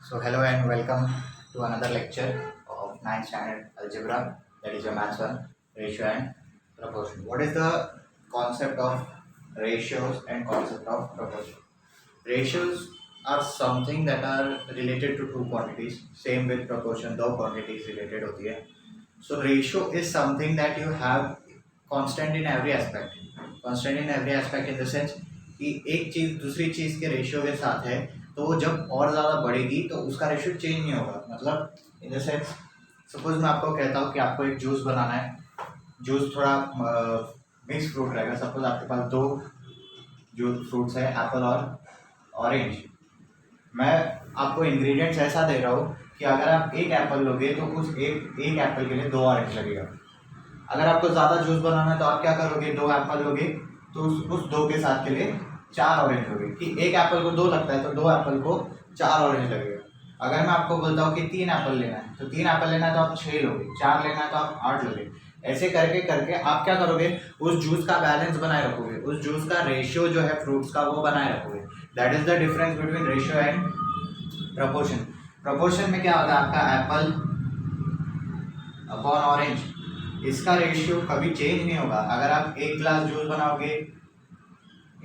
So hello and welcome to another lecture of 9th standard algebra, that is your maths one, ratio and proportion. What is the concept of ratios and concept of proportion? Ratios are something that are related to two quantities, same with proportion, दो quantities related होती है. So ratio is something that you have constant in every aspect. Constant in every aspect in the sense कि एक चीज़ दूसरी चीज़ के ratio के साथ है तो वो जब और ज़्यादा बढ़ेगी तो उसका रेशियो चेंज नहीं होगा. मतलब इन द सेंस सपोज मैं आपको कहता हूँ कि आपको एक जूस बनाना है. जूस थोड़ा मिक्स फ्रूट रहेगा. सपोज आपके पास दो जूस फ्रूट्स है, एप्पल और ऑरेंज. मैं आपको इंग्रेडिएंट्स ऐसा दे रहा हूँ कि अगर आप एक एप्पल लोगे तो उस एक एप्पल के लिए दो ऑरेंज लगेगा. अगर आपको ज़्यादा जूस बनाना है तो आप क्या करोगे, दो एप्पल लोगे तो उस दो के साथ के लिए चार ऑरेंज लोगे. कि एक एप्पल को दो लगता है तो दो एप्पल को चार ऑरेंज लगेगा. अगर मैं आपको बोलता हूँ कि तीन एप्पल लेना है तो तीन एप्पल लेना है तो आप छः लोगे, चार लेना है तो आप आठ लोगे. ऐसे करके करके आप क्या करोगे, उस जूस का बैलेंस बनाए रखोगे, उस जूस का रेशियो जो है फ्रूट्स का वो बनाए रखोगे. That is the difference between ratio and proportion. Proportion में क्या होता है, आपका एप्पल अपॉन ऑरेंज, इसका रेशियो कभी चेंज नहीं होगा. अगर आप एक गिलास जूस बनाओगे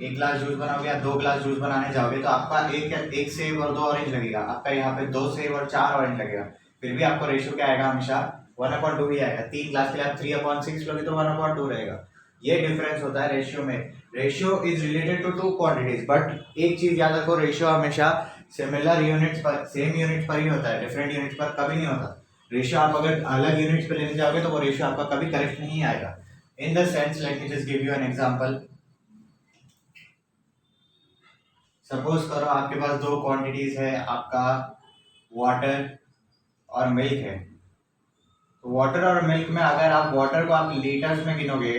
या दो गिलास जूस बनाने जाओगे तो आपका एक सेब और दो ऑरेंज लगेगा. आपका यहाँ पे दो सेब और चार ऑरेंज लगेगा. फिर भी आपको रेशियो क्या आएगा, हमेशा 1/2 ही आएगा. तीन गिलास के लिए आप 3/6 लोगे तो 1/2 रहेगा. ये डिफरेंस होता है रेशियो में. Ratio is related to two quantities. But एक चीज याद रखो, रेशियो हमेशा सिमिलर यूनिट्स पर, सेम यूनिट्स पर ही होता है, डिफरेंट यूनिट्स पर कभी नहीं होता. रेशियो आप अगर अलग यूनिट्स पे लेने जाओगे तो वो रेशियो आपका कभी करेक्ट नहीं आएगा. In the sense, let me just give you an example. Suppose करो आपके पास दो क्वांटिटीज है, आपका वाटर और मिल्क है. तो वाटर और मिल्क में अगर आप वाटर को आप लीटर्स में गिनोगे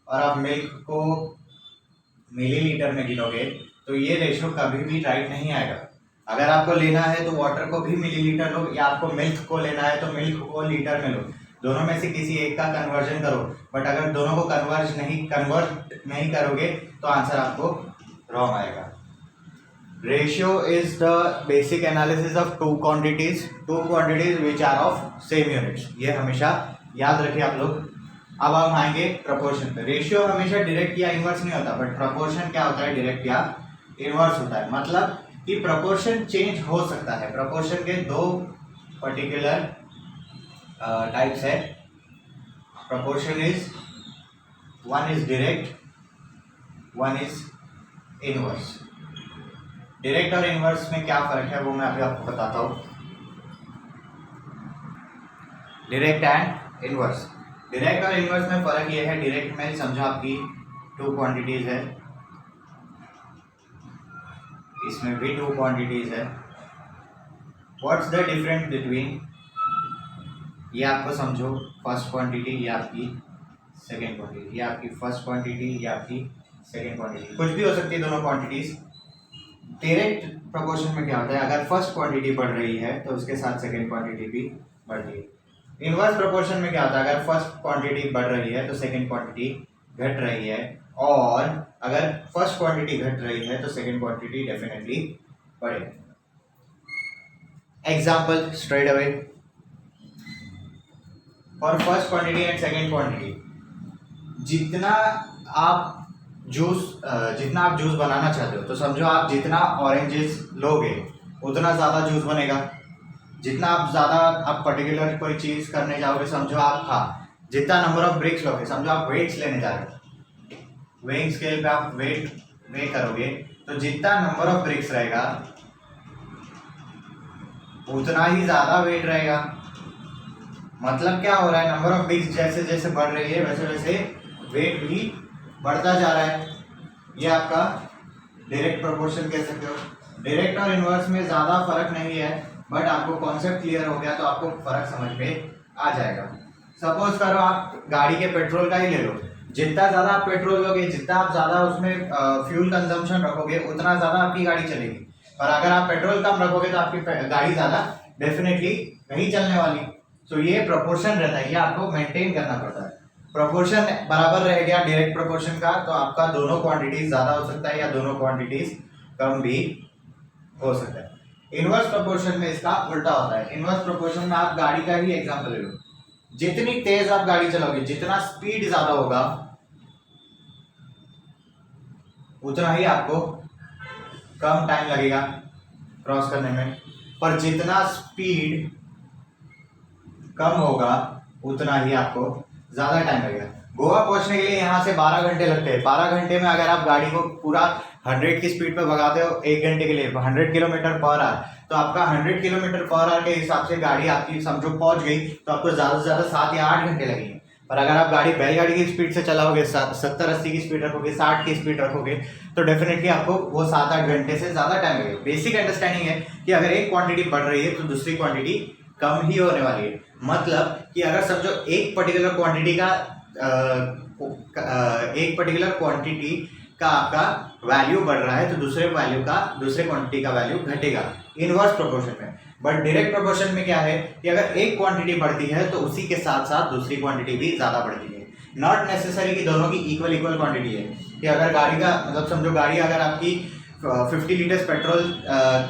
और आप मिल्क को मिलीलीटर में गिनोगे तो ये रेशियो कभी भी राइट नहीं आएगा. अगर आपको लेना है तो वाटर को भी मिलीलीटर लो, या आपको मिल्क को लेना है तो मिल्क को लीटर में लो. दोनों में से किसी एक का कन्वर्जन करो. बट अगर दोनों को कन्वर्ट नहीं करोगे तो आंसर आपको रॉन्ग आएगा. Ratio is the basic analysis of two quantities which are of same units. ये हमेशा याद रखिए आप लोग. अब हम आएंगे प्रपोर्शन पे. रेशियो हमेशा डायरेक्ट या इनवर्स नहीं होता, बट प्रपोर्शन क्या होता है, डायरेक्ट या इनवर्स होता है. मतलब कि प्रपोर्शन चेंज हो सकता है. प्रपोर्शन के दो पर्टिकुलर टाइप्स है. Proportion is, one is direct, one is inverse. Direct और इनवर्स में क्या फर्क है वो मैं अभी आपको बताता हूँ. Direct and inverse. डायरेक्ट और इनवर्स में फर्क ये है, डायरेक्ट में समझो आपकी टू क्वांटिटीज है, इसमें भी टू क्वांटिटीज है. व्हाट्स द डिफरेंस बिटवीन, ये आपको समझो फर्स्ट क्वांटिटी, ये आपकी सेकेंड क्वांटिटी, ये आपकी फर्स्ट क्वांटिटी, ये आपकी सेकेंड क्वांटिटी, कुछ भी हो सकती है दोनों क्वांटिटीज. डायरेक्ट प्रोपोर्शन में क्या होता है, अगर फर्स्ट क्वांटिटी बढ़ रही है तो उसके साथ सेकेंड क्वांटिटी भी बढ़ रही है. इनवर्स प्रोपोर्शन में क्या होता है, अगर फर्स्ट क्वांटिटी बढ़ रही है तो सेकेंड क्वांटिटी घट रही है, और अगर फर्स्ट क्वांटिटी घट रही है तो सेकेंड क्वांटिटी डेफिनेटली बढ़ेगी. Example straight away. For first quantity and second quantity, जितना आप जूस बनाना चाहते हो तो समझो आप जितना ऑरेंजेस लोगे उतना ज़्यादा जूस बनेगा. जितना आप पर्टिकुलर कोई चीज़ करने जाओगे, समझो आप जितना नंबर ऑफ ब्रिक्स लोगे, समझो आप वेट्स लेने जा रहे हो, वेइंग स्केल पे आप वे करोगे तो जितना नंबर ऑफ ब्रिक्स रहेगा उतना ही ज़्यादा वेट रहेगा. मतलब क्या हो रहा है, नंबर ऑफ ब्रिक्स जैसे जैसे बढ़ रही है वैसे वैसे वेट भी बढ़ता जा रहा है. ये आपका डायरेक्ट प्रोपोर्शन कह सकते हो. डायरेक्ट और इनवर्स में ज़्यादा फर्क नहीं है, बट आपको कॉन्सेप्ट क्लियर हो गया तो आपको फर्क समझ में आ जाएगा. सपोज करो आप गाड़ी के पेट्रोल का ही ले लो. जितना ज़्यादा आप पेट्रोल लोगे, जितना आप ज़्यादा उसमें फ्यूल कंजम्पशन रखोगे, उतना ज़्यादा आपकी गाड़ी चलेगी. और अगर आप पेट्रोल कम रखोगे तो आपकी गाड़ी ज़्यादा डेफिनेटली नहीं चलने वाली. तो ये प्रोपोर्शन रहता है, ये आपको मेंटेन करना पड़ता है. प्रोपोर्शन बराबर रह गया डायरेक्ट प्रोपोर्शन का तो आपका दोनों क्वांटिटीज ज़्यादा हो सकता है या दोनों क्वांटिटीज कम भी हो सकता है. इनवर्स प्रोपोर्शन में इसका उल्टा होता है। इनवर्स प्रोपोर्शन में आप गाड़ी का ही एग्जांपल ले लो, जितनी तेज आप गाड़ी चलाओगे, जितना स्पीड ज्यादा होगा, उतना ही आपको कम टाइम लगेगा क्रॉस करने में, पर जितना स्पीड कम होगा उतना ही आपको ज्यादा टाइम लगेगा। गोवा पहुंचने के लिए यहाँ से 12 घंटे लगते हैं। 12 घंटे में अगर आप गाड़ी को पूरा 100 की स्पीड पे भगाते हो 1 घंटे के लिए, 100 किलोमीटर पर आवर, तो आपका 100 किलोमीटर पर आवर के हिसाब से गाड़ी आपकी समझो पहुंच गई तो आपको ज्यादा से ज्यादा 7 या 8 घंटे लगेंगे। पर अगर आप गाड़ी बैलगाड़ी की स्पीड से चलाओगे, 70-80 की स्पीड रखोगे, 60 की स्पीड रखोगे, तो डेफिनेटली आपको वो 7-8 घंटे से ज्यादा टाइम लगेगा। बेसिक अंडरस्टैंडिंग है कि अगर एक क्वांटिटी बढ़ रही है तो दूसरी क्वांटिटी कम ही होने वाली है। मतलब कि अगर समझो एक पर्टिकुलर क्वांटिटी का आपका वैल्यू बढ़ रहा है तो दूसरे क्वांटिटी का वैल्यू घटेगा इनवर्स प्रोपोर्शन में। बट डायरेक्ट प्रोपोर्शन में क्या है कि अगर एक क्वांटिटी बढ़ती है तो उसी के साथ साथ दूसरी क्वांटिटी भी ज्यादा बढ़ती है। नॉट नेसेसरी कि दोनों की इक्वल क्वांटिटी है। कि अगर गाड़ी का मतलब समझो गाड़ी अगर आपकी 50 लीटर्स पेट्रोल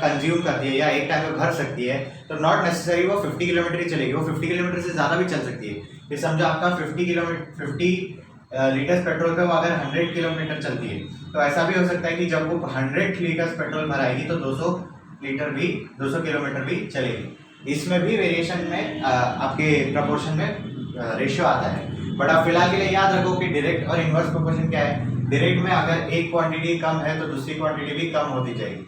कंज्यूम करती है या एक टाइम में भर सकती है, तो नॉट नेसेसरी वो 50 किलोमीटर ही चलेगी, वो 50 किलोमीटर से ज़्यादा भी चल सकती है। ये समझो आपका 50 लीटर्स पेट्रोल पे वो अगर 100 किलोमीटर चलती है, तो ऐसा भी हो सकता है कि जब वो 100 लीटर्स पेट्रोल भराएगी तो 200 किलोमीटर भी चलेगी। इसमें भी वेरिएशन में आपके प्रपोर्शन में रेशियो आता है। बट आप फिलहाल के लिए याद रखो कि डायरेक्ट और इनवर्स प्रोपोर्शन क्या है। डायरेक्ट में अगर एक क्वांटिटी कम है तो दूसरी क्वांटिटी भी कम होती जाएगी।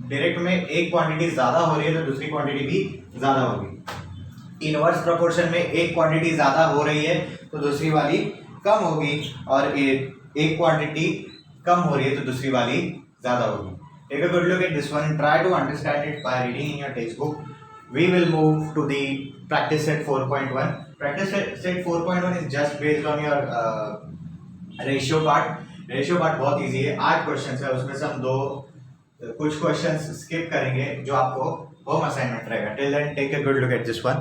डायरेक्ट में एक क्वांटिटी ज्यादा हो रही है तो दूसरी क्वांटिटी भी ज्यादा होगी। इनवर्स प्रोपोर्शन में एक क्वांटिटी ज्यादा हो रही है तो दूसरी वाली कम होगी, और एक क्वांटिटी कम हो रही है तो दूसरी वाली ज्यादा होगी। Take a good look at this one and try to understand it by reading in your textbook. We will move to the practice set 4.1. Practice set 4.1 is just based on your ratio part. Ratio part बहुत easy है, 8 questions है, उसमें से हम कुछ questions skip करेंगे जो आपको होम असाइनमेंट रहेगा। Till then take a good look at this one.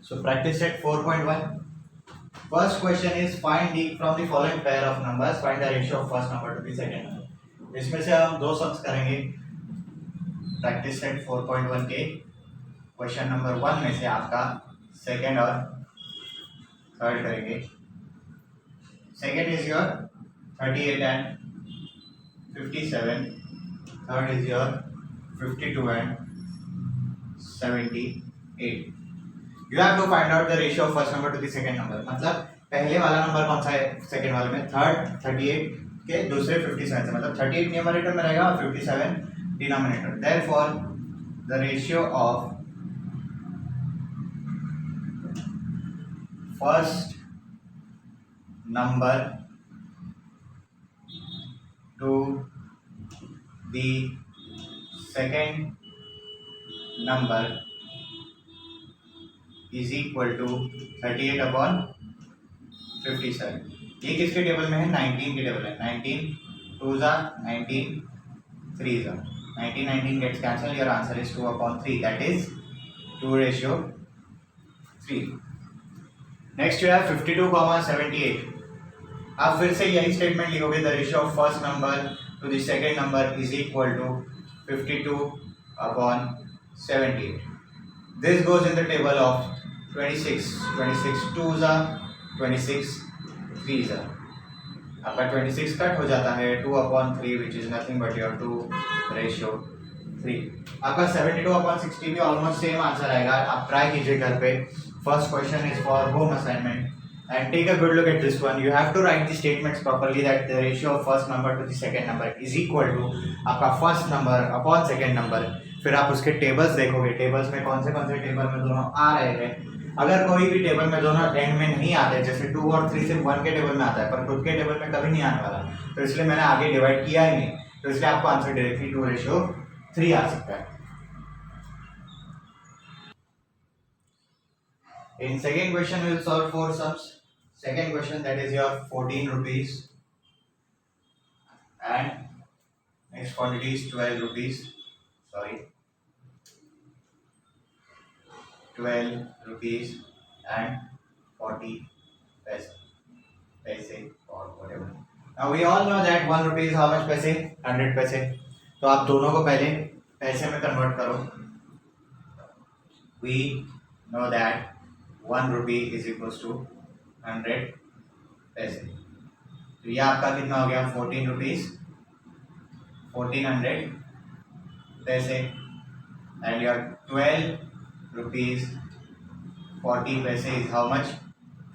So practice set 4.1, first question is find the from the following pair of numbers find the ratio of first number to the second number. इसमें से हम दो sums करेंगे practice set 4.1 के question number 1 में से आपका second और थर्ड करेंगे। Second is your 38 and 57. Third is your 52 and 78. You have to find out the ratio of first number to the second number. मतलब पहले वाला नंबर कौन सा है सेकंड वाले में, थर्ड 38 के दूसरे 57 से, मतलब 38 न्यूमरेटर में रहेगा और 57 denominator. Therefore the ratio of first number to the second number is equal to 38 upon 57। ये किसके टेबल में है, 19 के टेबल है। 19 2s are 19 3s are 19 gets cancelled, your answer is 2 upon 3, that is 2:3। Next you have 52, 78। आप फिर से यही स्टेटमेंट लिखोगे, the ratio of first number to the second number is equal to 52 upon 78। This goes in the table of 26 2s are 26 3s are। आपका 26 cut हो जाता है, 2 upon 3 which is nothing but your 2 ratio 3। आपका 72 upon 60 भी almost same answer आएगा। आप try कीजिए घर पे। First question is for home assignment and take a good look at this one. You have to write the statements properly that the ratio of first number to the second number is equal to आपका first number upon second number। फिर आप उसके tables देखोगे, tables में कौन से table में दोनों आ रहे हैं। अगर कोई भी टेबल में दोनों एंड में नहीं आते, जैसे 2 और 3 सिर्फ 1 के टेबल में आता है पर खुद के टेबल में कभी नहीं आने वाला, तो इसलिए मैंने आगे डिवाइड किया ही नहीं, तो इसलिए आपको आंसर डायरेक्टली 2:3 आ सकता है। In second question we will solve 4 sums. Second question, that is your 14 rupees and next quantity is 12 rupees. Sorry, 12 rupees and 40 paise or whatever. Now we all know that 1 rupee is how much paise? 100 paise. तो आप दोनों को पहले पैसे में convert करो. We know that 1 rupee is equals to 100 पैसे. तो ये आपका कितना हो गया 14 रुपीज 1400 पैसे. एंड योर 12 रुपीज 40 पैसे इज हाउ मच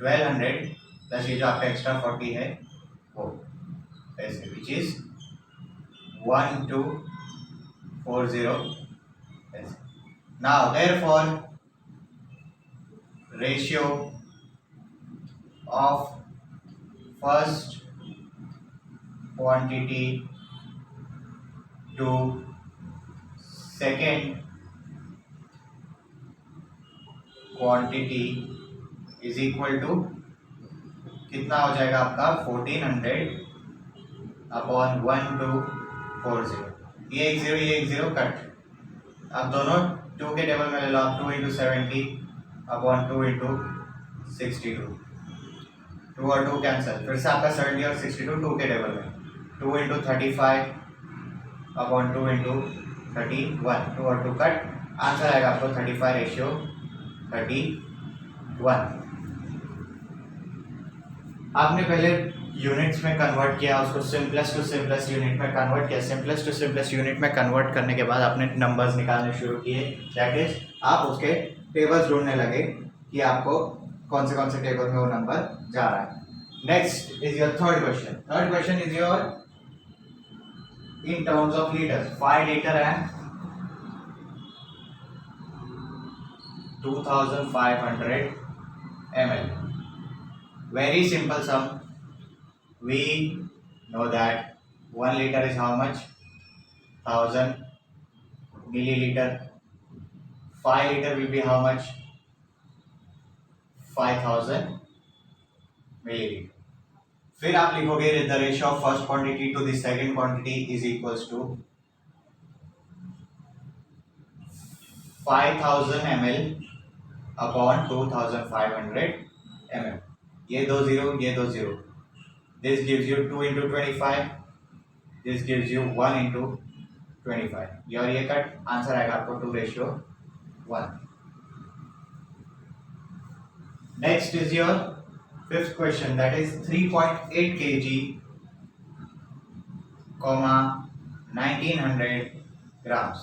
1200 प्लस ये जो आपका एक्स्ट्रा 40 है वो पैसे विच इज 1240 पैसे. Now therefore ratio of first quantity to second quantity is equal to कितना हो जाएगा आपका 1400 अपॉन 1240. ये एक जीरो कट. आप दोनों 2 के टेबल में ले लो. आप 2 इंटू 70 अपॉन 2 इंटू 62. 2 और 2 कैंसिल. फिर से आपका 70 और 62 2 के टेबल में. 2 इंटू 35 अपॉन 2 इंटू 31. 2 और 2 कट. आंसर आएगा आपको 35 रेशियो 31. आपने पहले यूनिट्स में कन्वर्ट किया, उसको सिंपलेस्ट टू सिंपलेस्ट यूनिट में कन्वर्ट किया. सिंपलेस्ट टू सिंपलेस्ट यूनिट में कन्वर्ट करने के बाद आपने नंबर्स निकालने शुरू किए. दैट इज आप उसके टेबल्स ढूंढने लगे कि आपको कौन से टेबल में वो नंबर जा रहा है. Next is your third question. Third question is your in terms of liters. 5 liter and 2500 ml. Very simple sum. We know that 1 liter is how much 1000 milliliter. 5 liter will be how much 5000 milliliter. फिर आप लिखोगे the ratio of first quantity to the second quantity is equals to 5000 ml upon 2500 ml. ये दो zero. This gives you 2 into 25. This gives you 1 into 25. और ये cut. Answer आएगा आपको 2 ratio 1. Next is your fifth question, that is 3.8 kg, 1900 grams.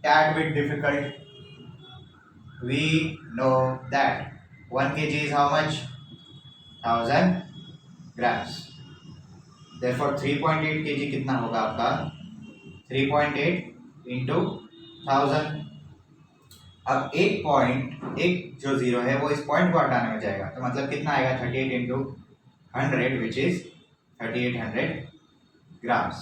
Tad bit difficult. We know that 1 kg is how much 1000 grams. Therefore 3.8 kg कितना होगा आपका 3.8 into 1000. अब एक जो जीरो है वो इस पॉइंट को हटाने में जाएगा. तो मतलब कितना आएगा 38 into 100 which is 3800 grams.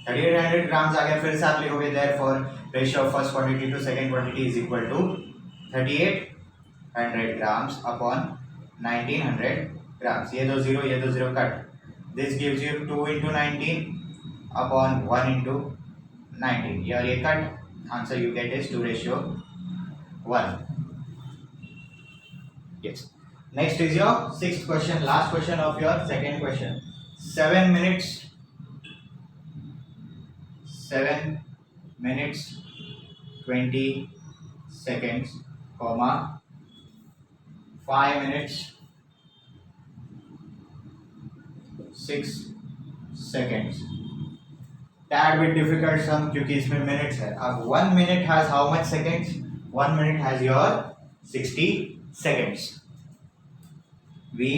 3800 grams आ गया. फिर से आप लिखोगे therefore ratio of first quantity to second quantity is equal to 3800 grams upon 1900 grams. ये दो zero cut. This gives you 2 into 19 upon 1 into 19. और ये cut. Answer you get is 2 ratio 1. Yes. Next is your sixth question, last question of your second question. 7 minutes 20 seconds, comma 5 minutes 6 seconds. Tad bit difficult sum क्योंकि इसमें minutes है. अब 1 minute has how much seconds? 1 minute has your 60 seconds. We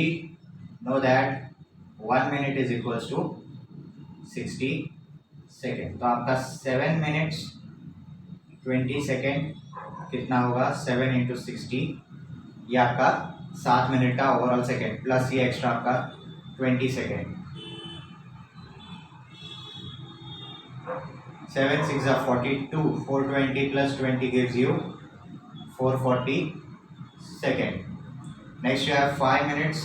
know that 1 minute is equals to 60 seconds. तो आपका 7 minutes 20 second कितना होगा 7 into 60. ये आपका 7 मिनट का ओवरऑल सेकेंड प्लस ये एक्स्ट्रा आपका 20 second. 7 6 are 42. 420 plus 20 gives you 440 second. Next you have 5 minutes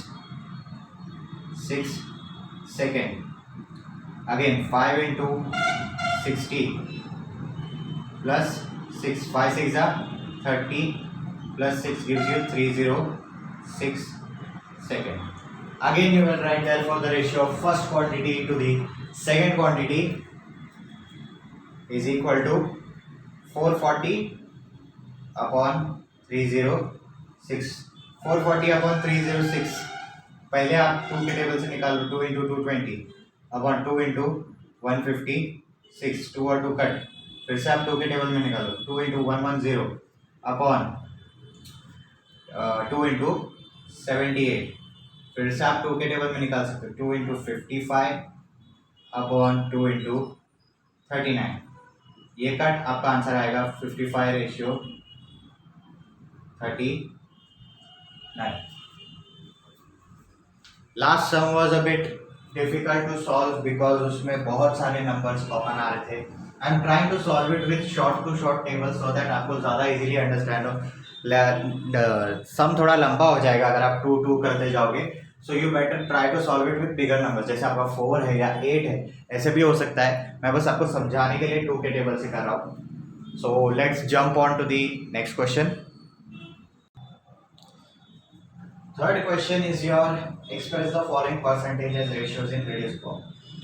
6 second. Again 5 into 60 plus 6. 5 6 are 30 plus 6 gives you 306 second. Again you will write therefore the ratio of first quantity to the second quantity is equal to 440 upon 306. 440 upon 306 पहले आप 2 के table से निकाल लो, 2 into 220 upon 2 into 156, 2 और 2 cut, फिर से आप 2 के टेबल में निकालो, 2 इंटू 110 अपॉन 2 इंटू 78, फिर से आप 2 के टेबल में निकाल सकते हो, 2 इंटू 55 अपॉन 2 इंटू 39, ये कट आपका आंसर आएगा 55 ratio 39. Last sum was a bit difficult to solve because उसमें बहुत सारे नंबर्स कॉमन आ रहे थे. I am trying to solve it with short to short table so that आपको ज़्यादा इजीली अंडरस्टैंड हो. सम थोड़ा लंबा हो जाएगा अगर आप 2 2 करते जाओगे. So you better try to solve it with bigger number. जैसे आपका 4 है या 8 है, ऐसे भी हो सकता है. मैं बस आपको समझाने के लिए 2 के टेबल से कर रहा हूँ. So let's jump on to the next question. Third question is your express the following percentages ratios in reduced form.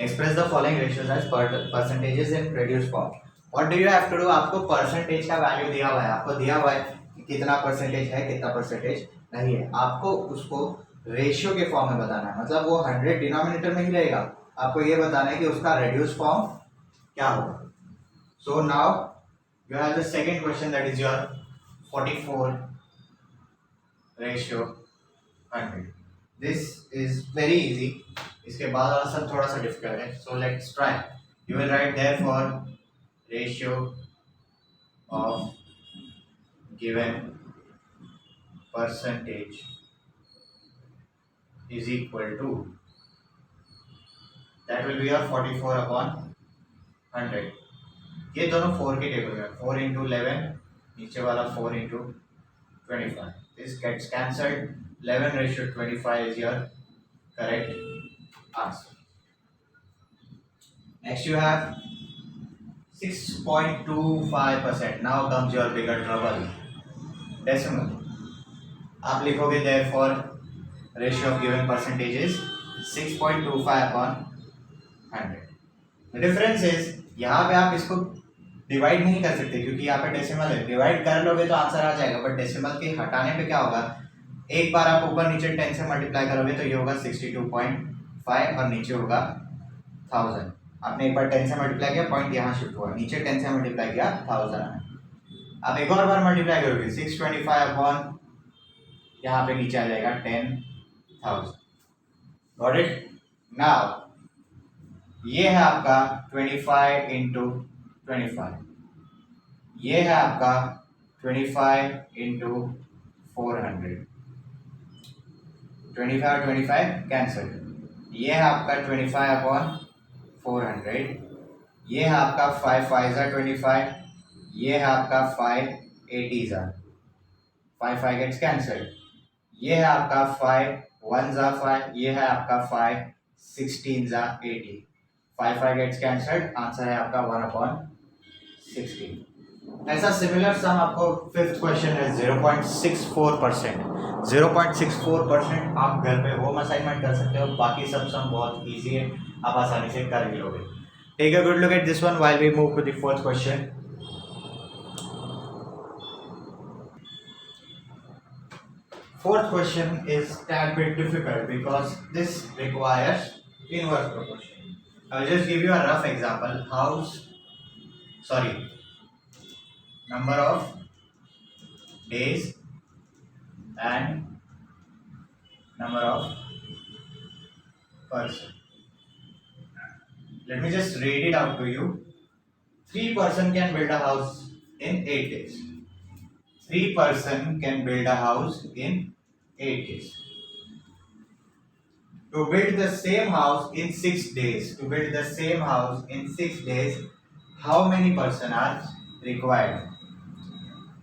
Express the following ratios as percentages in reduced form. What do you have to do? आपको percentage का value दिया हुआ है, आपको दिया हुआ है कि कितना परसेंटेज है, कितना परसेंटेज नहीं है. आपको उसको रेशियो के फॉर्म में बताना है. मतलब वो 100 डिनोमिनेटर में ही रहेगा. आपको ये बताना है कि उसका रेड्यूस फॉर्म क्या होगा. So now you have the second question that is your 44 ratio 100. This is very easy. इसके बाद वाला सब थोड़ा सा डिफिकल्ट है. So let's try. You will write therefore ratio of given percentage is equal to, that will be your 44 upon 100. ये दोनों 4 के टेबल में, 4 into 11, नीचे वाला 4 into 25. This gets cancelled. 11 ratio 25 is your correct answer. Next you have 6.25%. Now comes your bigger trouble. Decimal. आप लिखोगे therefore ratio of given percentage is 6.25 upon 100. The difference is यहाँ पे आप इसको डिवाइड नहीं कर सकते क्योंकि यहाँ पे डेसिमल है. डिवाइड कर लोगे तो आंसर आ जाएगा, बट डेसिमल के हटाने पे क्या होगा, एक बार आप ऊपर नीचे 10 से मल्टीप्लाई करोगे तो ये होगा 62.5 और नीचे होगा 1000. आपने एक बार 10 से मल्टीप्लाई किया, पॉइंट यहाँ शिफ्ट हुआ, नीचे 10 से मल्टीप्लाई किया 1000 आया. आप एक और बार मल्टीप्लाई करोगे 625 अपॉन यहाँ पे नीचे आ जाएगा 10,000. Got it. नाउ ये है आपका 25 इंटू 25, ये है आपका 25 इंटू 400. 25 और 25 कैंसिल. ये है आपका 25 अपॉन 400. ये है आपका 5 5 25. ये है आपका 5 80 5 5 गेट्स कैंसिल. ये है आपका 5 1 5. ये है आपका 5 16 80. 5 5 गेट्स कैंसिल्ड. आंसर है आपका 1 अपॉन 16. ऐसा सिमिलर सम आपको फिफ्थ क्वेश्चन है 0.64%. 0.64% आप घर पे होम असाइनमेंट कर सकते हो. बाकी सब सम बहुत इजी है, आप आसानी से कर भी लोगे. Take a good look at this one while we move to the fourth question. Fourth question is tad bit difficult because this requires inverse proportion. I'll just give you a rough example. Number of days and number of person. Let me just read it out to you. 3 person can build a house in 8 days. 3 person can build a house in 8 days. To build the same house in 6 days, how many person are required?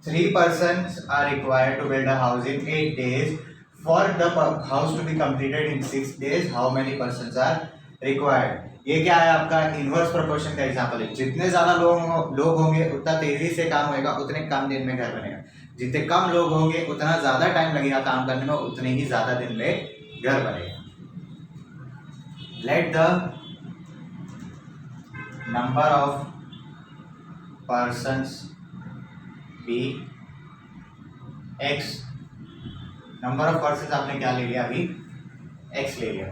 3 persons are required to build a house in 8 days. For the house to be completed in 6 days, how many persons are required? ये क्या है, आपका inverse proportion का example है. जितने ज्यादा लोग होंगे उतना तेजी से काम होएगा, उतने कम दिन में घर बनेगा. जितने कम लोग होंगे उतना ज्यादा टाइम लगेगा काम करने में, उतने ही ज्यादा दिन में घर बनेगा. let the number of persons be x. Number of person आपने क्या ले लिया अभी, x ले लिया.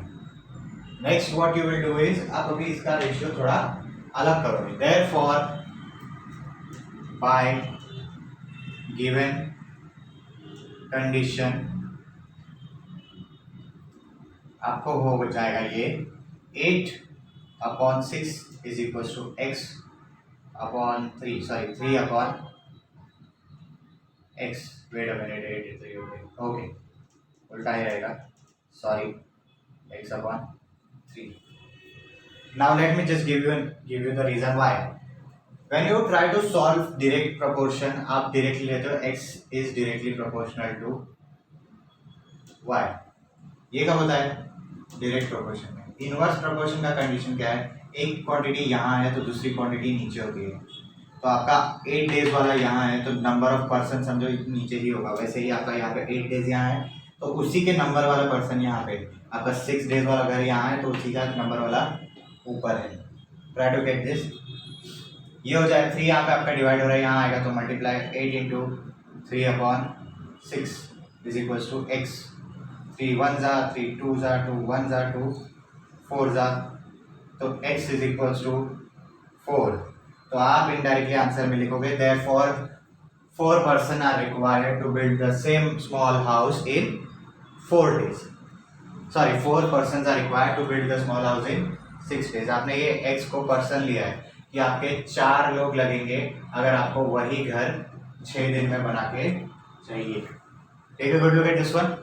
Next what you will do is, आप अभी इसका रेशियो थोड़ा अलग करोगे. देयरफॉर बाय गिवन कंडीशन आपको हो जाएगा ये 8/6 is equal to x upon 3, sorry 3 upon x. Wait a minute, 83 okay, उल्टा ही रहेगा, sorry, x upon 3. Now let me just give you the reason why. When you try to solve direct proportion, आप directly लेते हो x is directly proportional to y. ये कब होता है डायरेक्ट प्रोपोर्शन में. इनवर्स प्रोपोर्शन का कंडीशन क्या है, एक क्वांटिटी यहाँ है तो दूसरी क्वांटिटी नीचे होती है. तो आपका 8 डेज वाला यहाँ है तो नंबर ऑफ पर्सन समझो नीचे ही होगा. वैसे ही आपका यहाँ पे 8 डेज यहाँ है तो उसी के नंबर वाला पर्सन यहाँ पे. आपका 6 डेज वाला घर यहाँ है तो उसी का नंबर वाला ऊपर है. Try to get this. ये हो जाए 3 यहाँ पे आपका डिवाइड हो रहा है, यहाँ आएगा तो multiply 8 into 3/6 is equals to x. 3 1 जा 3 2 जा 2 1 जा 2 4 जा तो x इज इक्वल्स टू 4. तो आप इनडायरेक्टली आंसर में लिखोगे therefore 4 person are required to build the same small house in 4 days. Sorry 4 person are required to build the small house in 6 days. आपने ये x को पर्सन लिया है कि आपके 4 लोग लगेंगे अगर आपको वही घर 6 दिन में बना के चाहिए. Take a good look at this one.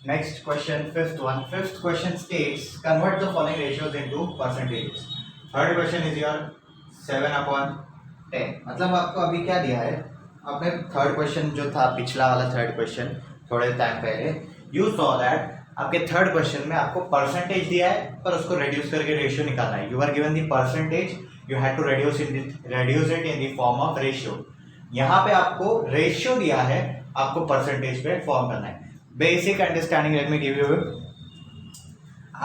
Next question, fifth one. Fifth question states, convert the following ratios into percentages. Third question is your 7/10. मतलब आपको अभी क्या दिया है, आपने थर्ड क्वेश्चन जो था पिछला वाला थर्ड क्वेश्चन थोड़े टाइम पहले, you saw that आपके थर्ड क्वेश्चन में आपको परसेंटेज दिया है पर उसको रेड्यूस करके रेशियो निकालना है. You are given the percentage, you had to reduce it in the form of ratio. यहाँ पे आपको रेशियो दिया है, आपको परसेंटेज पे फॉर्म करना है. Basic understanding let me give you.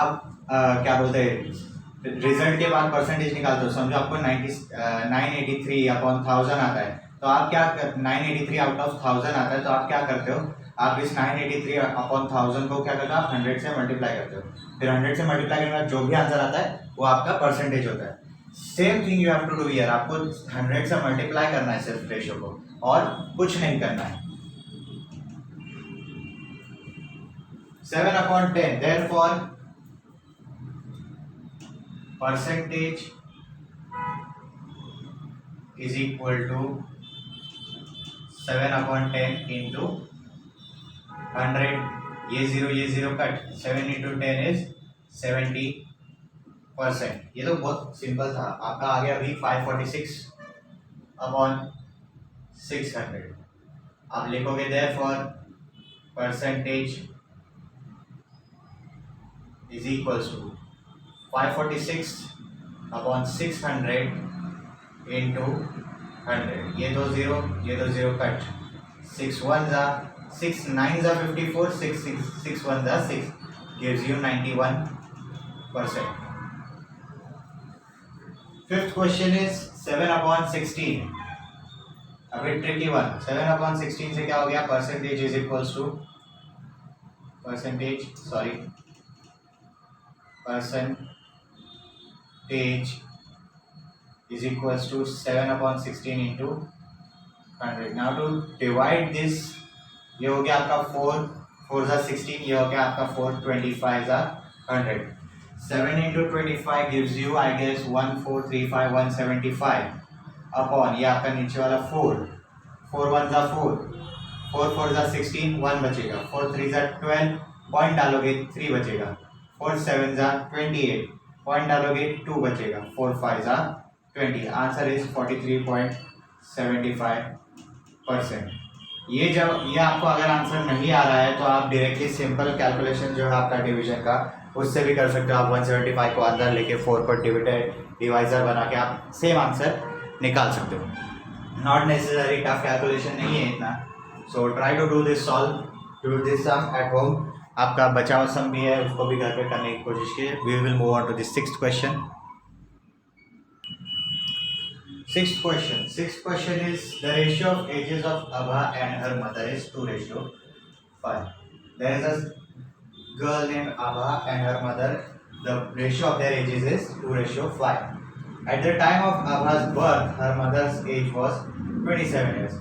आप क्या बोलते हैं रिजल्ट के बाद परसेंटेज निकालते हो. समझो आपको 983/1000 आता है तो आप क्या 983 आउट ऑफ 1000 आता है तो आप क्या करते हो, आप इस 983/1000 को क्या करते हो, आप 100 से मल्टीप्लाई करते हो. फिर 100 से मल्टीप्लाई करने के बाद जो भी आंसर आता है वो आपका परसेंटेज होता है. Same thing you have to do here. आपको 100 से मल्टीप्लाई करना है सिर्फ रेशियो को और कुछ नहीं करना है. 7/10. Therefore, percentage is equal to 7/10 into 100. ये जीरो कट. 7 into 10 is 70%. ये तो बहुत सिंपल था. आपका आ गया अभी 546/600. आप लिखोगे therefore percentage is equals to 546/600 into 100. ये दो जीरो कट. 6 1 जा 6 9 जा 54, 6 1 जा 6 gives you 91%. Fifth question is 7/16. a bit tricky one. 7/16 से क्या हो गया, percentage is equals to percentage is equals to 7/16 into 100. Now to divide this, ये हो गया आपका 4 जा 16, ये हो गया आपका 4 25 जा 100. 7 into 25 gives you I guess 1435175 upon ये आपका नीचे वाला 4 1 जा 4 4 जा 16 1 बचेगा. 4 3 जा 12 पॉइंट डालोगे 3 बचेगा. 4 7 जा 28 पॉइंट डालोगे 2 बचेगा. 4 5 जा 20. Answer is 43.75%. ये आपको अगर आंसर नहीं आ रहा है तो आप डायरेक्टली सिंपल कैलकुलेशन जो है आपका डिवीजन का उससे भी कर सकते हो. आप 175 को अंदर लेके 4 पर डिवाइजर बना के आप सेम आंसर निकाल सकते हो. नॉट नेसेसरी टफ कैलकुलेशन नहीं है इतना. So try to do this sum at home. आपका बचा हुआ सम भी है, उसको भी घर पे करने की कोशिश कीजिए. We will move on to the sixth question. Sixth question is the ratio of ages of Abha and her mother is 2:5. There is a girl named Abha and her mother. The ratio of their ages is 2:5. At the time of Abha's birth, her mother's age was 27 years.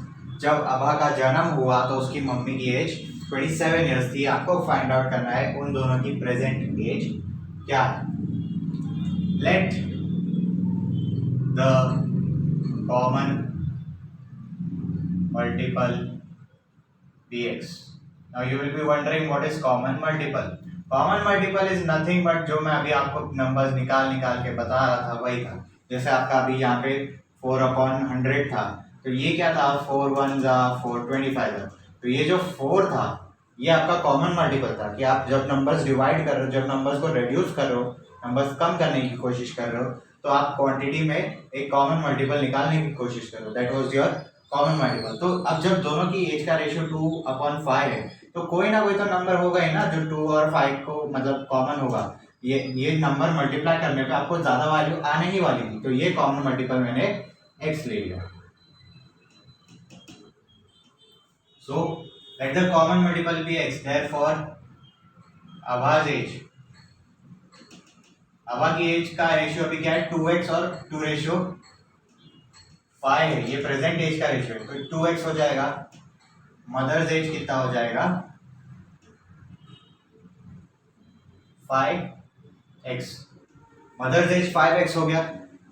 जब अबा का जन्म हुआ तो उसकी mummy की as 27 years थी. आपको फाइंड आउट करना है उन दोनों की प्रेजेंट एज क्या है. Let the common multiple bx. Now you will be wondering what is common multiple. Common multiple is nothing but जो मैं अभी आपको नंबर्स निकाल के बता रहा था वही था. जैसे आपका अभी यहाँ पे 4/100 था, तो ये क्या था 4 1 425 था. तो ये जो 4 था ये आपका कॉमन मल्टीपल था. कि आप जब नंबर्स डिवाइड कर रहे हो, जब नंबर्स को रिड्यूस कर रहे हो, नंबर्स कम करने की कोशिश कर रहे हो, तो आप क्वांटिटी में एक कॉमन मल्टीपल निकालने की कोशिश करो. That was your common multiple. तो अब जब दोनों की एज का रेशियो 2/5 है, तो कोई ना कोई तो नंबर होगा ही ना जो 2 और 5 को मतलब कॉमन होगा. ये नंबर मल्टीप्लाई करने पे आपको ज्यादा वैल्यू आने ही वाली थी. तो ये कॉमन मल्टीपल मैंने x ले लिया. So let the common multiple be x. Therefore Abha's age, Abha की एज का रेशियो अभी क्या है 2x और 2:5 है. ये प्रेजेंट एज का रेशियो है. तो 2x हो जाएगा. मदर्स एज कितना हो जाएगा 5x. मदर्स एज 5x हो गया.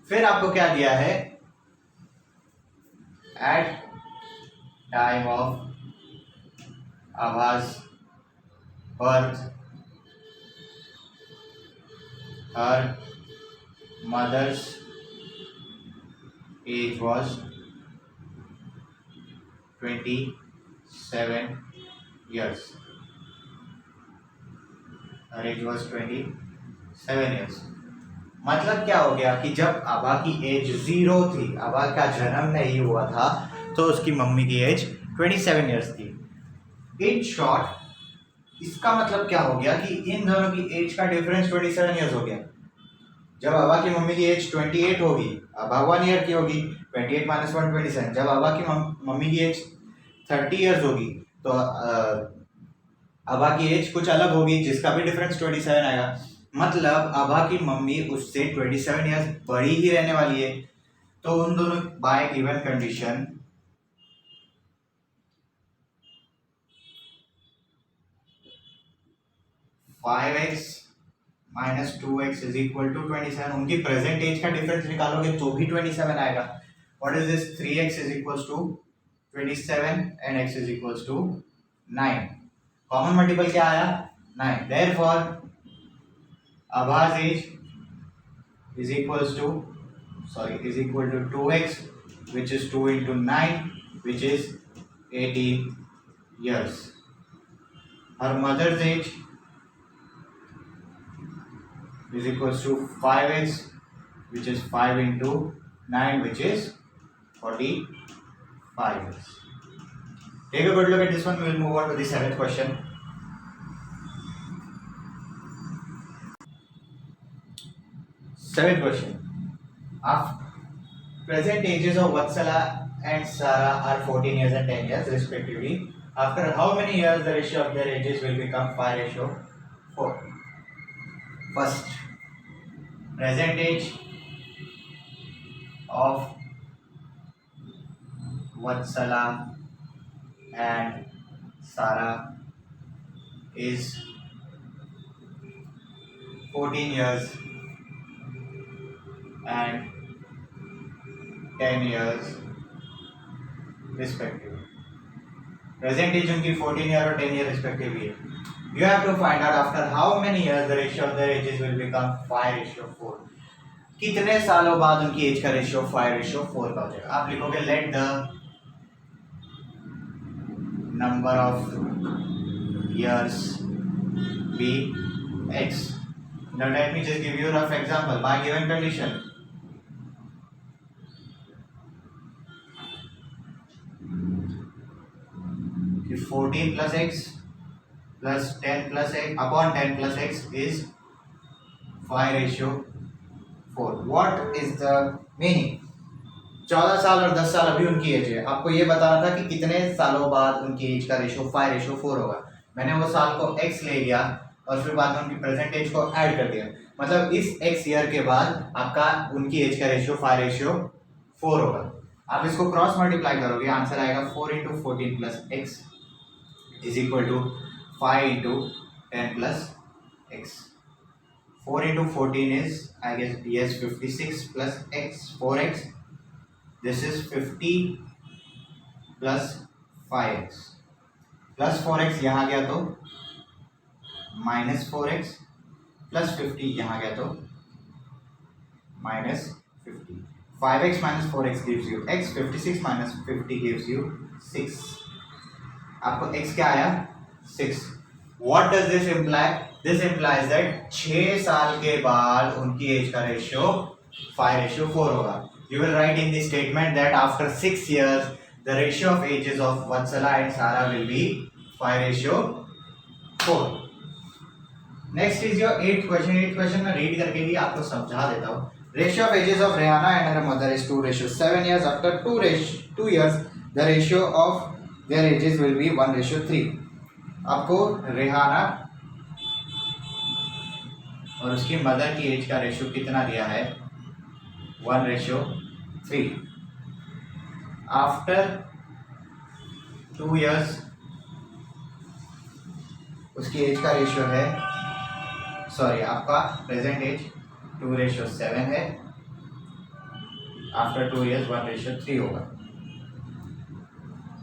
फिर आपको क्या दिया है at time of Abha's birth her mother's age was 27 years. Her age was 27 years. मतलब क्या हो गया कि जब अबा की एज 0 थी, अबा का जन्म नहीं हुआ था, तो उसकी मम्मी की एज 27 years थी. इन शॉर्ट इसका मतलब क्या हो गया कि इन दोनों की एज का डिफरेंस 27 years हो गया. जब अबा की मम्मी की एज 28 होगी, अबा 1 year की होगी, 28 - 1 27. जब अबा की मम्मी की एज 30 years होगी, तो अबा की एज कुछ अलग होगी जिसका भी डिफरेंस 27 आएगा. मतलब अबा की मम्मी उससे 27 years बड़ी ही रहने वाली है. तो उन दोनों bye given condition 5x - 2x is equal to 27. उनकी प्रेजेंट एज का डिफरेंस निकालोगे तो भी 27 आएगा. What is this 3x is equals to 27 and x is equals to 9. Common multiple क्या आया 9. Therefore Abha's age is equal to 2x, which is 2 into 9, which is 18 years. Her mother's age is equals to 5x, which is 5 into 9, which is 45 years. Take a good look at this one. We will move on to the seventh question. Seventh question. Present ages of Vatsala and Sara are 14 years and 10 years respectively. After how many years the ratio of their ages will become 5:4? First, present age of Vatsala and Sara is 14 years and 10 years respectively. Present age उनकी 14 year और 10 year respectively है. You have to find out after how many years the ratio of their ages will become 5:4. कितने सालों बाद उनकी as का ratio 5:4 का हो जाएगा. आप लिखोगे let the number of years be x. Now let me just give you a rough example by given condition. If 14 plus x plus 10 plus x upon 10 plus x is 5:4. What is the meaning? 14 साल और 10 साल अभी उनकी as है, आपको ये बताना था कि कितने सालों बाद उनकी एज का रेशियो 5:4 होगा। मैंने वो साल को x ले लिया और फिर बाद में उनकी प्रेजेंट एज को ऐड कर दिया, मतलब इस x ईयर के बाद आपका उनकी एज का रेशियो 5:4 होगा। आप इसको क्रॉस मल्टीप्लाई करोगे, आंसर आएगा 4 × 14 plus x is equal to 5 × 10 plus x। 4 × 14 is, I guess, yes, 56 plus x, 4x. This is 50 plus 5x plus 4x यहाँ गया तो minus 4x plus 50 यहाँ गया तो minus 50. 5x minus 4x gives you x. 56 minus 50 gives you 6. आपको x क्या आया? 6. What does this imply? This implies that 6 साल के बाद उनकी एज का रेशियो 5:4 होगा. You will write in the statement that after 6 years the ratio of ages of Vatsala and Sara will be 5:4. Next is your 8th question. 8th question मैं read करके ही आपको समझा देता हूँ. Ratio of ages of Rihanna and her mother is 2:7 years. After 2 years the ratio of their ages will be 1:3. आपको Rihanna और उसकी mother की एज का रेशियो कितना दिया है? 1:3. आफ्टर 2 years उसकी एज का रेशियो है, सॉरी, आपका प्रेजेंट एज 2:7 है, आफ्टर 2 years 1:3 होगा.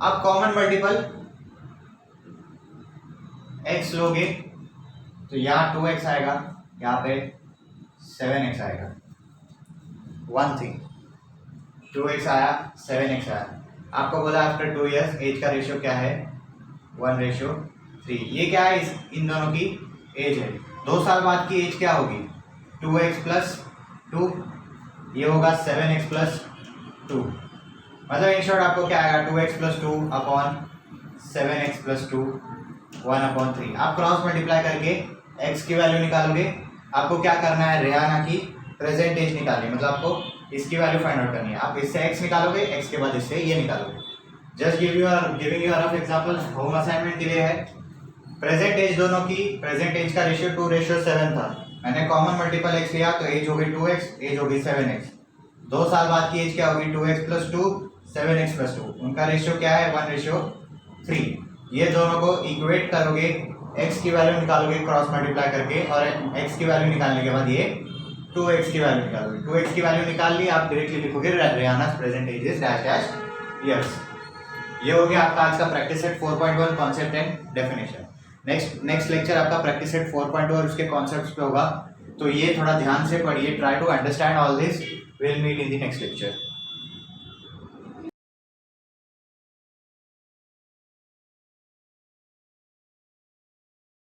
आप कॉमन मल्टीपल x लोगे तो यहाँ 2x आएगा, यहाँ पे 7x आएगा. वन थिंग, 2x आया, 7x आया. आपको बोला आफ्टर 2 years एज का रेशियो क्या है? 1:3. ये क्या है? इन दोनों की एज है. 2 साल बाद की एज क्या होगी? 2x plus 2, ये होगा 7x plus 2. मतलब इन शॉर्ट आपको क्या आएगा? 2x plus 2 upon 7x plus 2 1/3. आप क्रॉस मल्टीप्लाई करके x की वैल्यू निकालोगे. आपको क्या करना है? रिहाना की प्रेजेंट एज निकालनी, मतलब आपको इसकी वैल्यू फाइंड आउट करनी है. आप इससे x निकालोगे, x के बाद इससे ये निकालोगे. Just giving you rough example, home assignment के लिए है. प्रेजेंट एज दोनों की, प्रेजेंट एज का रेशियो 2:7 था. मैंने कॉमन मल्टीपल x लिया तो एज हो गई 2x, एज हो गई 7x. 2 साल बाद की एज क्या होगी? 2x plus 2 7x plus 2. उनका रेशियो क्या है? 1:3. ये दोनों को इक्वेट करोगे, x की वैल्यू निकालोगे क्रॉस मल्टीप्लाई करके, और x की वैल्यू निकालने के बाद ये 2x की वैल्यू निकालोगे. 2x की वैल्यू निकाल ली, आप डायरेक्टली लिखोगे Rihana's present age is dash dash years. ये हो गया आपका आज का practice set 4.1 concept and definition. Next lecture आपका प्रैक्टिस सेट 4.2 और उसके कॉन्सेप्ट्स पे होगा, तो ये थोड़ा ध्यान से पढ़िए. Try to understand all this. Will meet in the next lecture.